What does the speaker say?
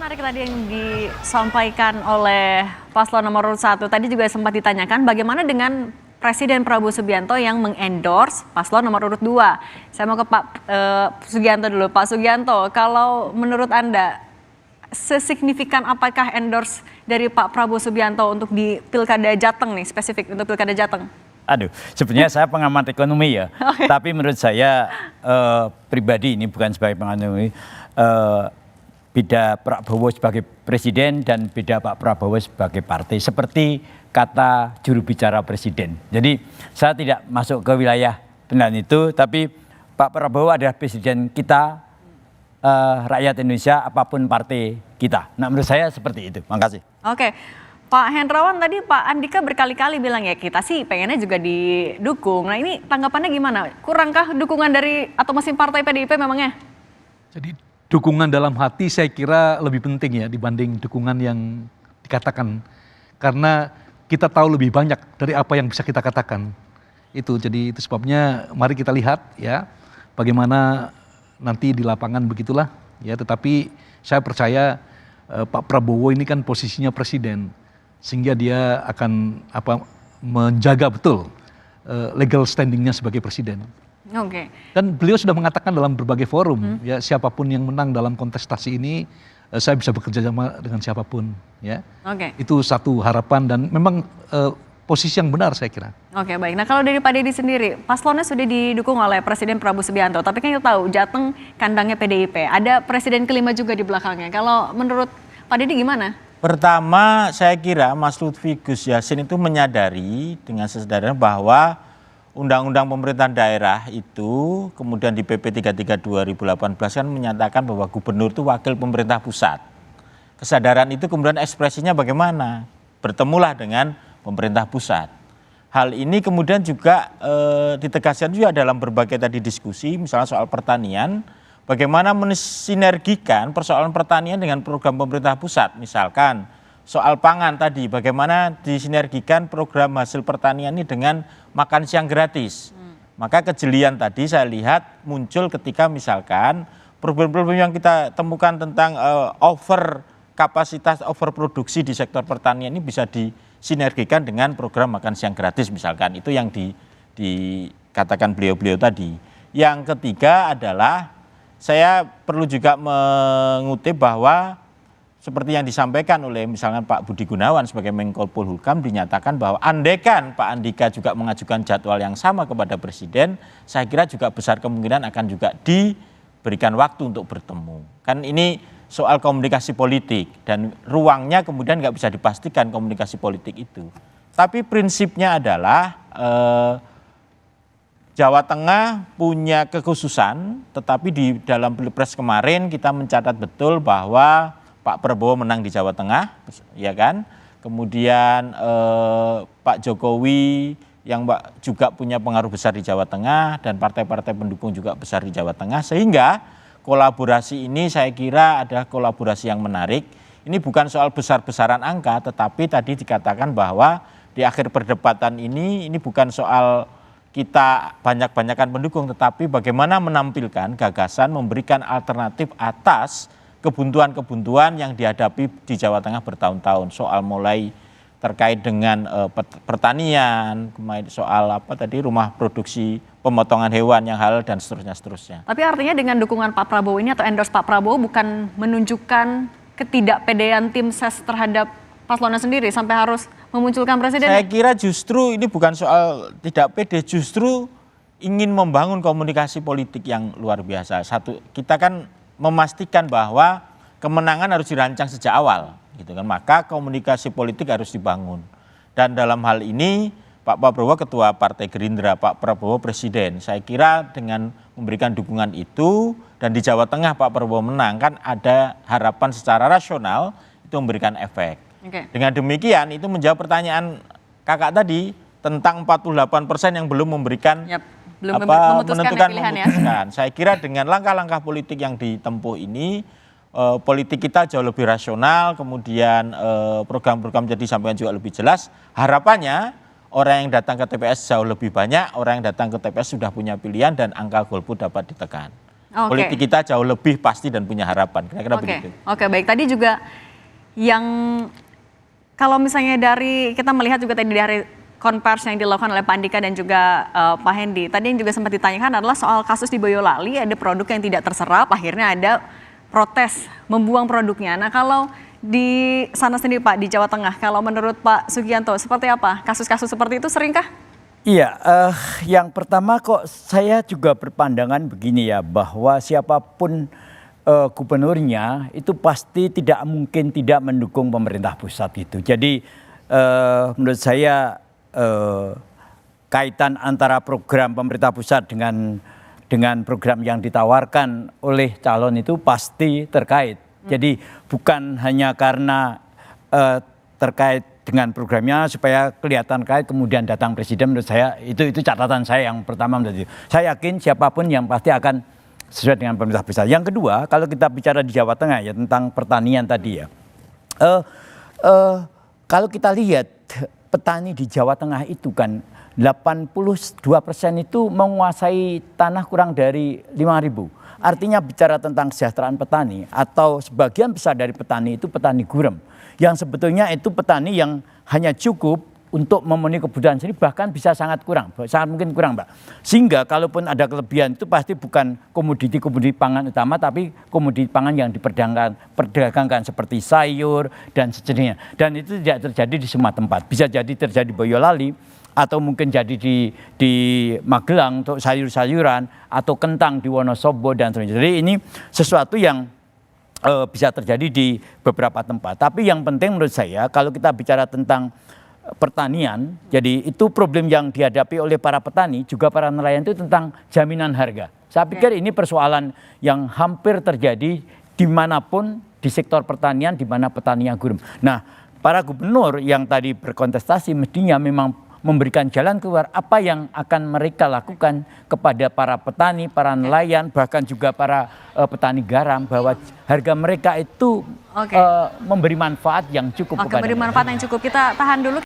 Menarik tadi yang disampaikan oleh paslon nomor urut 1. Tadi juga sempat ditanyakan bagaimana dengan Presiden Prabowo Subianto yang mengendorse paslon nomor urut 2. Saya mau ke Pak Sugianto dulu. Pak Sugianto, kalau menurut Anda sesignifikan apakah endorse dari Pak Prabowo Subianto untuk di Pilkada Jateng nih, spesifik untuk Pilkada Jateng? Aduh, sebenarnya saya pengamat ekonomi ya. Tapi menurut saya pribadi, ini bukan sebagai pengamat ekonomi, beda Prabowo sebagai presiden dan beda Pak Prabowo sebagai partai. Seperti kata juru bicara presiden. Jadi saya tidak masuk ke wilayah benar itu, tapi Pak Prabowo adalah presiden kita, rakyat Indonesia, apapun partai kita. Nah, menurut saya seperti itu. Makasih. Oke. Pak Hendrawan, tadi Pak Andika berkali-kali bilang ya kita sih pengennya juga didukung. Nah, ini tanggapannya gimana? Kurangkah dukungan dari atau mesin partai PDIP memangnya? Jadi dukungan dalam hati saya kira lebih penting ya dibanding dukungan yang dikatakan. Karena kita tahu lebih banyak dari apa yang bisa kita katakan. Jadi itu sebabnya mari kita lihat ya bagaimana nanti di lapangan begitulah ya. Tetapi saya percaya Pak Prabowo ini kan posisinya presiden, sehingga dia akan menjaga betul legal standingnya sebagai presiden. Oke. Dan beliau sudah mengatakan dalam berbagai forum ya, siapapun yang menang dalam kontestasi ini saya bisa bekerja sama dengan siapapun ya. Oke. Itu satu harapan dan memang posisi yang benar saya kira. Oke, baik. Nah, kalau dari Pak Deddy sendiri, paslonnya sudah didukung oleh Presiden Prabowo Subianto, tapi kan kita tahu Jateng kandangnya PDIP, ada presiden kelima juga di belakangnya. Kalau menurut Pak Deddy gimana? Pertama, saya kira Mas Lutfi Gus Yassin itu menyadari dengan sesederhana bahwa Undang-Undang Pemerintahan Daerah itu kemudian di PP 33 2018 kan menyatakan bahwa gubernur itu wakil pemerintah pusat. Kesadaran itu kemudian ekspresinya bagaimana? Bertemulah dengan pemerintah pusat. Hal ini kemudian juga ditegaskan juga dalam berbagai tadi diskusi, misalnya soal pertanian, bagaimana mensinergikan persoalan pertanian dengan program pemerintah pusat. Misalkan soal pangan tadi, bagaimana disinergikan program hasil pertanian ini dengan makan siang gratis. Maka kejelian tadi saya lihat muncul ketika misalkan problem-problem yang kita temukan tentang over kapasitas, overproduksi di sektor pertanian ini bisa disinergikan dengan program makan siang gratis misalkan. Itu yang dikatakan beliau-beliau tadi. Yang ketiga adalah saya perlu juga mengutip bahwa seperti yang disampaikan oleh misalnya Pak Budi Gunawan sebagai Menko Polhukam, dinyatakan bahwa andaikan Pak Andika juga mengajukan jadwal yang sama kepada Presiden, saya kira juga besar kemungkinan akan juga diberikan waktu untuk bertemu. Kan ini soal komunikasi politik dan ruangnya kemudian nggak bisa dipastikan komunikasi politik itu. Tapi prinsipnya adalah Jawa Tengah punya kekhususan, tetapi di dalam Pilpres kemarin kita mencatat betul bahwa Pak Prabowo menang di Jawa Tengah, ya kan? Kemudian Pak Jokowi yang juga punya pengaruh besar di Jawa Tengah dan partai-partai pendukung juga besar di Jawa Tengah, sehingga kolaborasi ini saya kira adalah kolaborasi yang menarik. Ini bukan soal besar-besaran angka, tetapi tadi dikatakan bahwa di akhir perdebatan ini bukan soal kita banyak-banyakan pendukung, tetapi bagaimana menampilkan gagasan, memberikan alternatif atas kebuntuan-kebuntuan yang dihadapi di Jawa Tengah bertahun-tahun. Soal mulai terkait dengan pertanian, soal rumah produksi pemotongan hewan yang halal dan seterusnya. Tapi artinya dengan dukungan Pak Prabowo ini atau endorse Pak Prabowo bukan menunjukkan ketidakpedean tim ses terhadap paslonnya sendiri sampai harus memunculkan presiden? Saya kira justru ini bukan soal tidak pede, justru ingin membangun komunikasi politik yang luar biasa. Kita kan memastikan bahwa kemenangan harus dirancang sejak awal, gitu kan. Maka komunikasi politik harus dibangun. Dan dalam hal ini Pak Prabowo Ketua Partai Gerindra, Pak Prabowo Presiden. Saya kira dengan memberikan dukungan itu dan di Jawa Tengah Pak Prabowo menang, kan ada harapan secara rasional itu memberikan efek. Dengan demikian itu menjawab pertanyaan kakak tadi tentang 48% yang belum memberikan menentukan memutuskan. Saya kira dengan langkah-langkah politik yang ditempuh ini, politik kita jauh lebih rasional, kemudian program-program jadi sampaikan juga lebih jelas. Harapannya orang yang datang ke TPS jauh lebih banyak, orang yang datang ke TPS sudah punya pilihan dan angka golput dapat ditekan. Oke. politik kita jauh lebih pasti dan punya harapan. Kira-kira Oke, begitu. oke baik. Tadi juga yang kalau misalnya dari kita melihat juga tadi dari konversi yang dilakukan oleh Pak Andika dan juga Pak Hendy, tadi yang juga sempat ditanyakan adalah soal kasus di Boyolali, ada produk yang tidak terserap, akhirnya ada protes membuang produknya. Nah kalau di sana sendiri Pak, di Jawa Tengah, kalau menurut Pak Sugianto seperti apa? Kasus-kasus seperti itu seringkah? Iya, yang pertama kok saya juga berpandangan begini ya, bahwa siapapun gubernurnya itu pasti tidak mungkin tidak mendukung pemerintah pusat itu. Jadi menurut saya kaitan antara program pemerintah pusat dengan program yang ditawarkan oleh calon itu pasti terkait. Jadi bukan hanya karena terkait dengan programnya supaya kelihatan kait kemudian datang presiden, menurut saya itu catatan saya yang pertama. Saya yakin siapapun yang pasti akan sesuai dengan pemerintah pusat. Yang kedua, kalau kita bicara di Jawa Tengah ya tentang pertanian tadi ya, kalau kita lihat petani di Jawa Tengah itu kan 82% itu menguasai tanah kurang dari 5.000. Artinya bicara tentang kesejahteraan petani atau sebagian besar dari petani itu petani gurem. Yang sebetulnya itu petani yang hanya cukup untuk memenuhi kebutuhan sendiri, bahkan bisa sangat mungkin kurang Mbak. Sehingga kalaupun ada kelebihan itu pasti bukan komoditi pangan utama, tapi komoditi pangan yang diperdagangkan seperti sayur dan sejenisnya. Dan itu tidak terjadi di semua tempat. Bisa jadi terjadi di Boyolali, atau mungkin jadi di Magelang untuk sayur-sayuran, atau kentang di Wonosobo dan sebagainya. Jadi ini sesuatu yang bisa terjadi di beberapa tempat. Tapi yang penting menurut saya kalau kita bicara tentang pertanian, jadi itu problem yang dihadapi oleh para petani juga para nelayan itu tentang jaminan harga. Saya pikir ini persoalan yang hampir terjadi dimanapun di sektor pertanian, di mana petani yang gurem. Nah, para gubernur yang tadi berkontestasi mestinya memang memberikan jalan keluar apa yang akan mereka lakukan kepada para petani, para nelayan, bahkan juga para petani garam, bahwa harga mereka itu memberi manfaat yang cukup kepada memberi manfaat yang cukup. Kita tahan dulu.